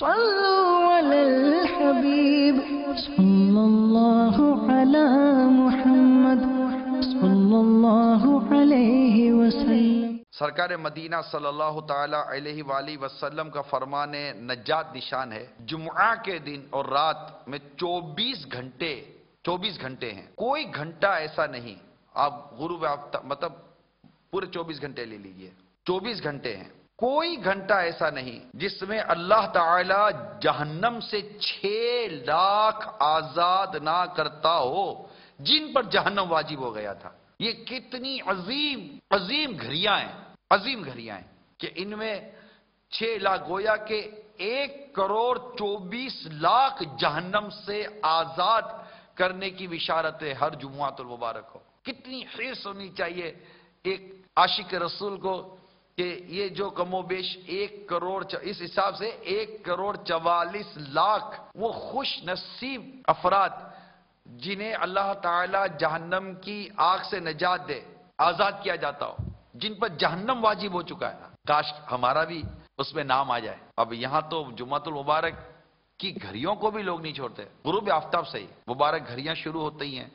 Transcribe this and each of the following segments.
صلوا علی الحبیب صلی اللہ علی محمد صلی اللہ علیہ وسلم۔ سرکار مدینہ صلی اللہ تعالی علیہ وآلہ وسلم کا فرمان نجات نشان ہے، جمعہ کے دن اور رات میں 24 گھنٹے ہیں، کوئی گھنٹہ ایسا نہیں، آپ غروب مطلب پورے 24 گھنٹے لے لیجئے، 24 گھنٹے ہیں، کوئی گھنٹہ ایسا نہیں جس میں اللہ تعالی جہنم سے 6 لاکھ آزاد نہ کرتا ہو جن پر جہنم واجب ہو گیا تھا۔ یہ کتنی عظیم گھڑیاں ہیں کہ ان میں 6 لاکھ گویا کہ 1,24,00,000 جہنم سے آزاد کرنے کی بشارت ہے ہر جمعۃ المبارک ہو۔ کتنی حرص ہونی چاہیے ایک عاشق رسول کو کہ یہ جو کم و بیش 1 کروڑ، اس حساب سے 1,44,00,000 وہ خوش نصیب افراد جنہیں اللہ تعالی جہنم کی آگ سے نجات دے، آزاد کیا جاتا ہو، جن پر جہنم واجب ہو چکا ہے۔ کاش ہمارا بھی اس میں نام آ جائے۔ اب یہاں تو جمعۃ المبارک کی گھڑیوں کو بھی لوگ نہیں چھوڑتے، غروب آفتاب سے ہی مبارک گھڑیاں شروع ہوتی ہیں۔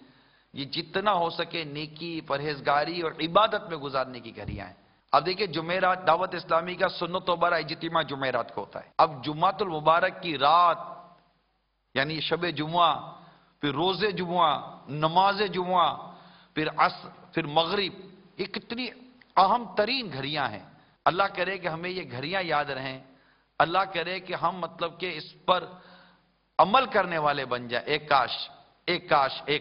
یہ جتنا ہو سکے نیکی، پرہیزگاری اور عبادت میں گزارنے کی گھڑیاں ہیں۔ اب دیکھیں جمعرات دعوت اسلامی کا سنت و برا اجتماع جمعرات کو ہوتا ہے۔ اب جمعۃ المبارک کی رات یعنی شب جمعہ، پھر روز جمعہ، نماز جمعہ، پھر عصر، پھر مغرب، یہ کتنی اہم ترین گھڑیاں ہیں۔ اللہ کرے کہ ہمیں یہ گھڑیاں یاد رہیں، اللہ کرے کہ ہم مطلب کہ اس پر عمل کرنے والے بن جائیں۔ ایک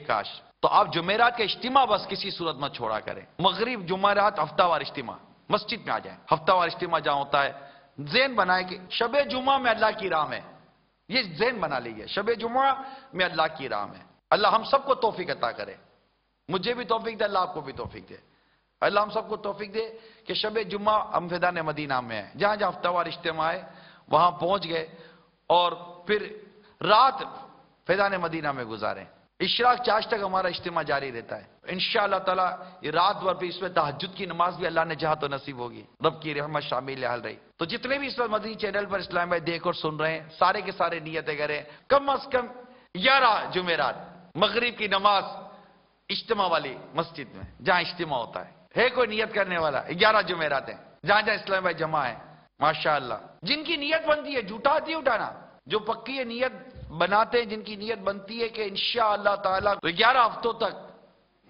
کاش تو آپ جمعرات کے اجتماع بس کسی صورت میں چھوڑا کریں۔ مغرب، جمعرات، ہفتہ وار اجتماع، مسجد میں آ جائیں۔ ہفتہ وار اجتماع جہاں ہوتا ہے ذہن بنائیں کہ شب جمعہ میں اللہ کی راہ میں، یہ ذہن بنا لیجئے، شب جمعہ میں اللہ کی راہ میں۔ اللہ ہم سب کو توفیق عطا کرے، مجھے بھی توفیق دے، اللہ آپ کو بھی توفیق دے۔ اللہ ہم سب کو توفیق دے کہ شب جمعہ ہم فیضان مدینہ میں ہیں، جہاں جہاں ہفتہ وار اجتماع ہے وہاں پہنچ گئے اور پھر رات فیضان مدینہ میں گزاریں۔ اشراق چاش تک ہمارا اجتماع جاری رہتا ہے انشاءاللہ تعالی۔ یہ رات بھر پہ اس میں تہجد کی نماز بھی اللہ نے چاہا تو نصیب ہوگی، رب کی رحمت شامل حال رہی۔ تو جتنے بھی اس وقت مدنی چینل پر اسلام بھائی دیکھ اور سن رہے ہیں، سارے کے سارے نیتیں کریں، کم از کم 11 جمعرات مغرب کی نماز اجتماع والی مسجد میں جہاں اجتماع ہوتا ہے کوئی نیت کرنے والا؟ 11 جمعرات ہیں جہاں جہاں اسلام بھائی جمع ہیں ماشاءاللہ۔ جن کی نیت بنتی ہے جھوٹا آتی اٹھانا، جو پکی ہے نیت بناتے ہیں، جن کی نیت بنتی ہے کہ انشاءاللہ تعالی 11 ہفتوں تک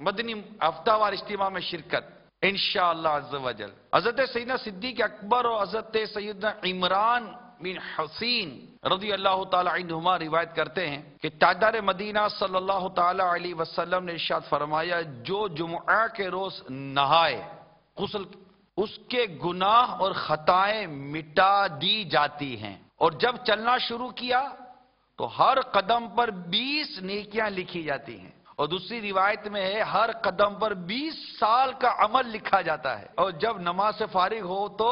مدنی ہفتہ وار اجتماع میں شرکت انشاءاللہ عز و جل۔ حضرت سیدنا صدیق اکبر اور حضرت سیدنا عمران بن حسین رضی اللہ تعالی عنہما روایت کرتے ہیں کہ تاجدار مدینہ صلی اللہ تعالی علیہ وسلم نے ارشاد فرمایا، جو جمعہ کے روز نہائے غسل، اس کے گناہ اور خطائیں مٹا دی جاتی ہیں، اور جب چلنا شروع کیا تو ہر قدم پر 20 نیکیاں لکھی جاتی ہیں، اور دوسری روایت میں ہے ہر قدم پر 20 سال کا عمل لکھا جاتا ہے، اور جب نماز سے فارغ ہو تو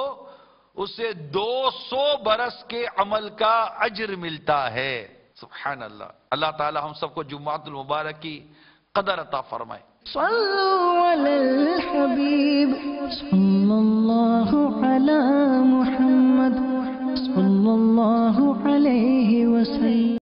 اسے 200 برس کے عمل کا اجر ملتا ہے۔ سبحان اللہ۔ اللہ تعالی ہم سب کو جمعۃ المبارک کی قدر عطا فرمائے۔ صلوا علی الحبیب صلی اللہ علی محمد صلی اللہ علیہ وسلم۔